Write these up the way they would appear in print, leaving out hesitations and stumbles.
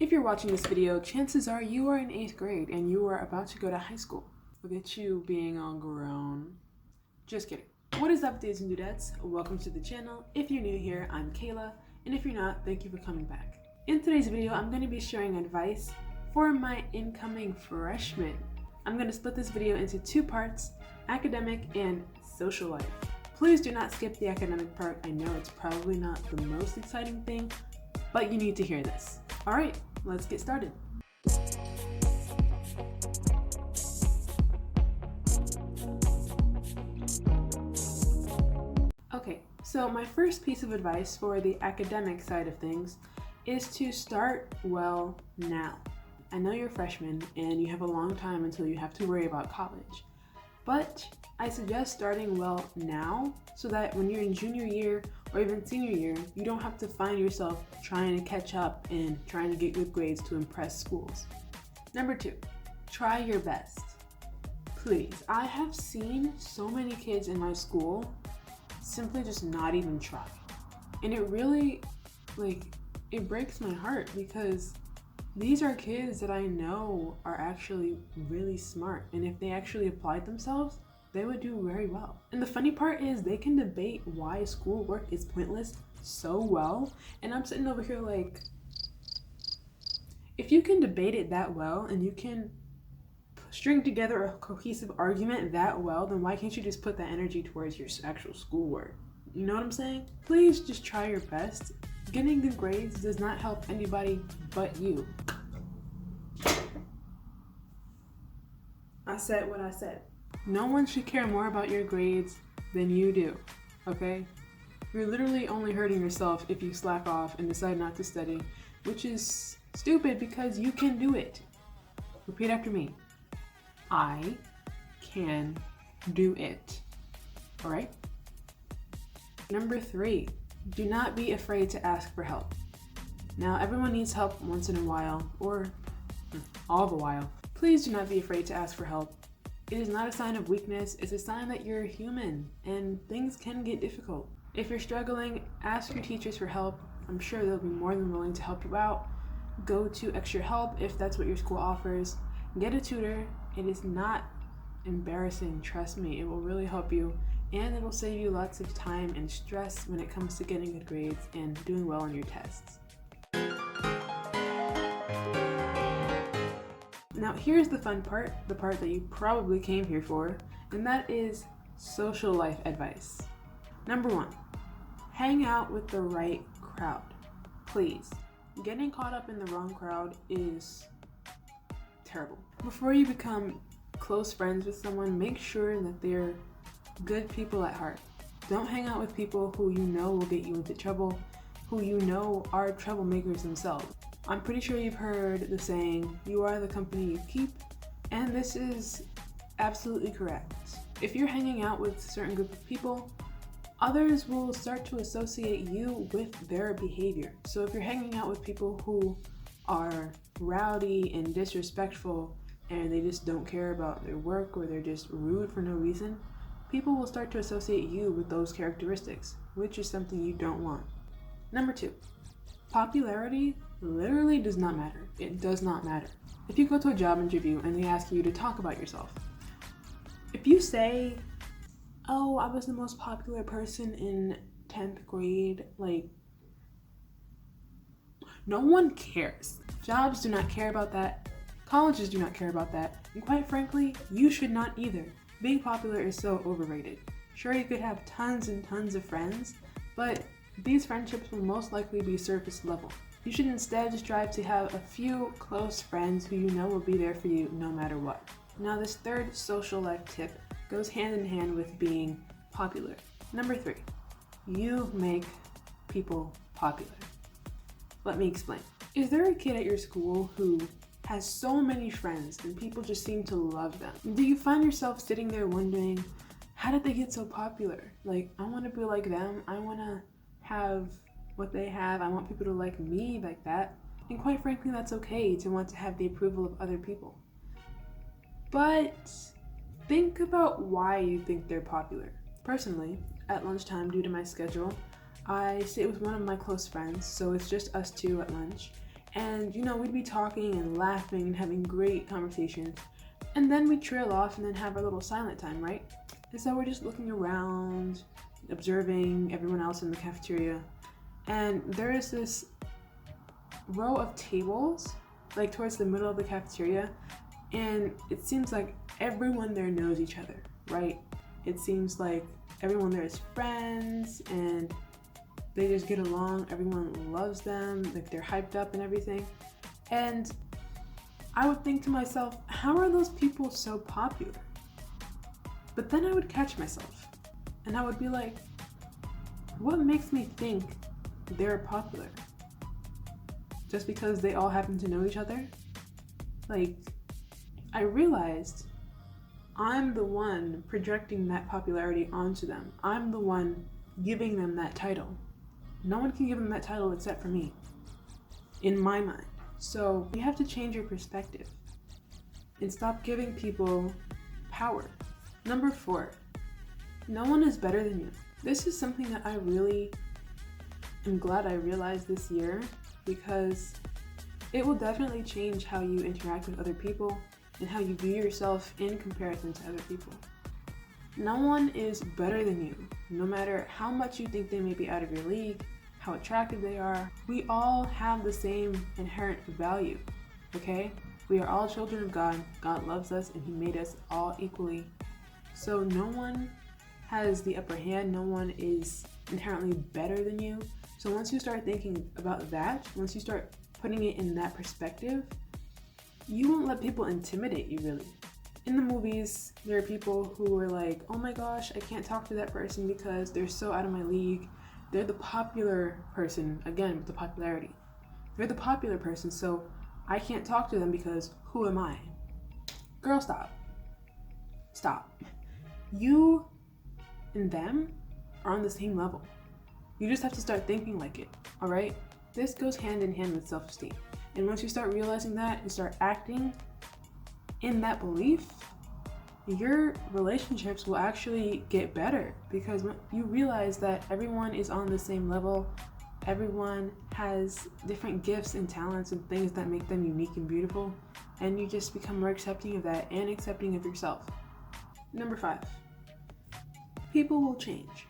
If you're watching this video, chances are you are in 8th grade and you are about to go to high school. Look at you being all grown. Just kidding. What is up, dudes and dudettes? Welcome to the channel. If you're new here, I'm Kayla, and if you're not, thank you for coming back. In today's video, I'm going to be sharing advice for my incoming freshmen. I'm going to split this video into two parts, academic and social life. Please do not skip the academic part. I know it's probably not the most exciting thing, but you need to hear this. All right, let's get started. Okay, so my first piece of advice for the academic side of things is to start well now. I know you're freshmen and you have a long time until you have to worry about college, but I suggest starting well now so that when you're in junior year or even senior year, you don't have to find yourself trying to catch up and trying to get good grades to impress schools. Number 2, try your best. Please, I have seen so many kids in my school simply just not even try. And it really, it breaks my heart because these are kids that I know are actually really smart. And if they actually applied themselves, they would do very well. And the funny part is they can debate why schoolwork is pointless so well. And I'm sitting over here like, if you can debate it that well and you can string together a cohesive argument that well, then why can't you just put that energy towards your actual schoolwork? You know what I'm saying? Please just try your best. Getting good grades does not help anybody but you. I said what I said. No one should care more about your grades than you do, okay? You're literally only hurting yourself if you slack off and decide not to study, which is stupid because you can do it. Repeat after me. I can do it. All right? Number 3, do not be afraid to ask for help. Now, everyone needs help once in a while, or all the while. Please do not be afraid to ask for help. It is not a sign of weakness, it's a sign that you're human and things can get difficult. If you're struggling, ask your teachers for help. I'm sure they'll be more than willing to help you out. Go to extra help if that's what your school offers. Get a tutor. It is not embarrassing, trust me. It will really help you and it will save you lots of time and stress when it comes to getting good grades and doing well on your tests. Now here's the fun part, the part that you probably came here for, and that is social life advice. Number 1, hang out with the right crowd. Please, getting caught up in the wrong crowd is terrible. Before you become close friends with someone, make sure that they're good people at heart. Don't hang out with people who you know will get you into trouble, who you know are troublemakers themselves. I'm pretty sure you've heard the saying, you are the company you keep, and this is absolutely correct. If you're hanging out with a certain group of people, others will start to associate you with their behavior. So if you're hanging out with people who are rowdy and disrespectful and they just don't care about their work or they're just rude for no reason, people will start to associate you with those characteristics, which is something you don't want. Number 2, popularity literally does not matter. It does not matter. If you go to a job interview and they ask you to talk about yourself, if you say, oh, I was the most popular person in 10th grade, no one cares. Jobs do not care about that. Colleges do not care about that. And quite frankly, you should not either. Being popular is so overrated. Sure, you could have tons and tons of friends, but these friendships will most likely be surface level. You should instead strive to have a few close friends who you know will be there for you no matter what. Now, this third social life tip goes hand in hand with being popular. Number 3, you make people popular. Let me explain. Is there a kid at your school who has so many friends and people just seem to love them? Do you find yourself sitting there wondering, how did they get so popular? I want to be like them. I want to have what they have. I want people to like me like that. And quite frankly, that's okay to want to have the approval of other people. But think about why you think they're popular. Personally, at lunchtime, due to my schedule, I sit with one of my close friends, so it's just us two at lunch, And we'd be talking and laughing and having great conversations. And then we'd trail off and then have our little silent time, right? And so we're just looking around, observing everyone else in the cafeteria. And there is this row of tables, like towards the middle of the cafeteria. And it seems like everyone there knows each other, right? It seems like everyone there is friends and they just get along. Everyone loves them, like they're hyped up and everything. And I would think to myself, how are those people so popular? But then I would catch myself and I would be like, what makes me think they're popular? Just because they all happen to know each other? Like, I realized I'm the one projecting that popularity onto them. I'm the one giving them that title. No one can give them that title except for me, in my mind. So you have to change your perspective and stop giving people power. Number 4, no one is better than you. This is something that I really am glad I realized this year, because it will definitely change how you interact with other people and how you view yourself in comparison to other people. No one is better than you, no matter how much you think they may be out of your league, how attractive they are. We all have the same inherent value, okay? We are all children of God. God loves us and He made us all equally. So no one has the upper hand. No one is inherently better than you. So once you start thinking about that, once you start putting it in that perspective, you won't let people intimidate you, really. In the movies, there are people who are like, oh my gosh, I can't talk to that person because they're so out of my league. They're the popular person, again, with the popularity. They're the popular person, so I can't talk to them because who am I? Girl, stop. Stop. You and them are on the same level. You just have to start thinking like it, all right? This goes hand in hand with self-esteem. And once you start realizing that and start acting in that belief, your relationships will actually get better, because when you realize that everyone is on the same level, everyone has different gifts and talents and things that make them unique and beautiful, and you just become more accepting of that and accepting of yourself. Number 5, people will change.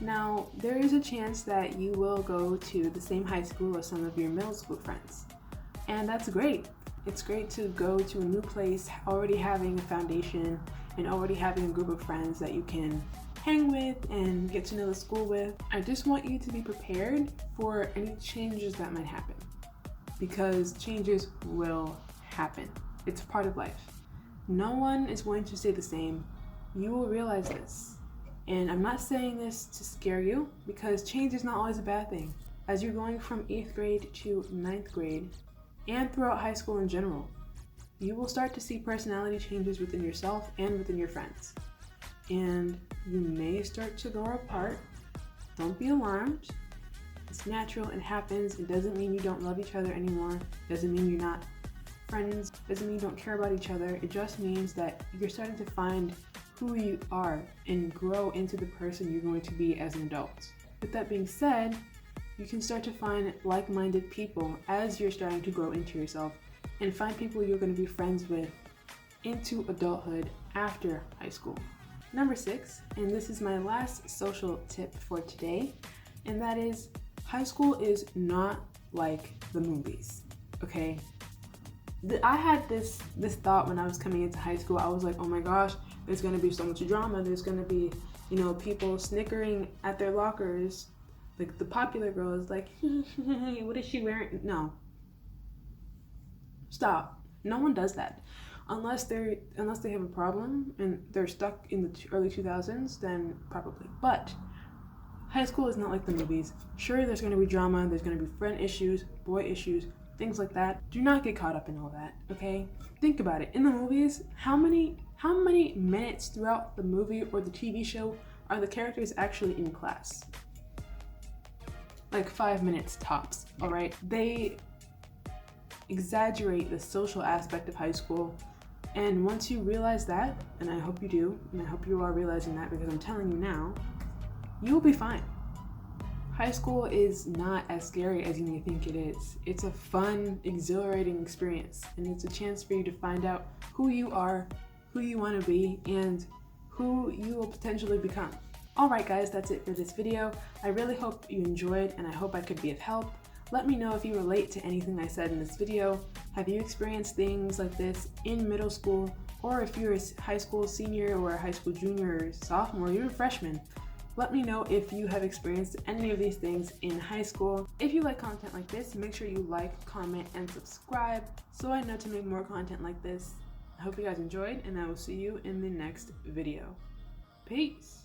Now, there is a chance that you will go to the same high school as some of your middle school friends, and that's great. It's great to go to a new place already having a foundation and already having a group of friends that you can hang with and get to know the school with. I just want you to be prepared for any changes that might happen, because changes will happen. It's part of life. No one is going to stay the same. You will realize this. And I'm not saying this to scare you, because change is not always a bad thing. As you're going from 8th grade to 9th grade, and throughout high school in general, you will start to see personality changes within yourself and within your friends. And you may start to grow apart. Don't be alarmed. It's natural, it happens. It doesn't mean you don't love each other anymore. It doesn't mean you're not friends. It doesn't mean you don't care about each other. It just means that you're starting to find who you are and grow into the person you're going to be as an adult. With that being said, you can start to find like-minded people as you're starting to grow into yourself, and find people you're going to be friends with into adulthood after high school. Number 6, and this is my last social tip for today, and that is, high school is not like the movies, okay? I had this thought when I was coming into high school. I was like, oh my gosh, there's going to be so much drama. There's going to be, people snickering at their lockers. Like the popular girl is like, what is she wearing? No. Stop. No one does that. Unless they have a problem and they're stuck in the early 2000s, then probably. But high school is not like the movies. Sure, there's going to be drama. There's going to be friend issues, boy issues, things like that. Do not get caught up in all that, okay? Think about it. In the movies, how many minutes throughout the movie or the TV show are the characters actually in class? Like 5 minutes tops, all right? They exaggerate the social aspect of high school, and once you realize that, and I hope you do, and I hope you are realizing that, because I'm telling you now, you will be fine. High school is not as scary as you may think it is. It's a fun, exhilarating experience, and it's a chance for you to find out who you are, who you want to be, and who you will potentially become. Alright guys, that's it for this video. I really hope you enjoyed, and I hope I could be of help. Let me know if you relate to anything I said in this video. Have you experienced things like this in middle school, or if you're a high school senior or a high school junior or sophomore or even freshman? Let me know if you have experienced any of these things in high school. If you like content like this, make sure you like, comment, and subscribe so I know to make more content like this. I hope you guys enjoyed, and I will see you in the next video. Peace!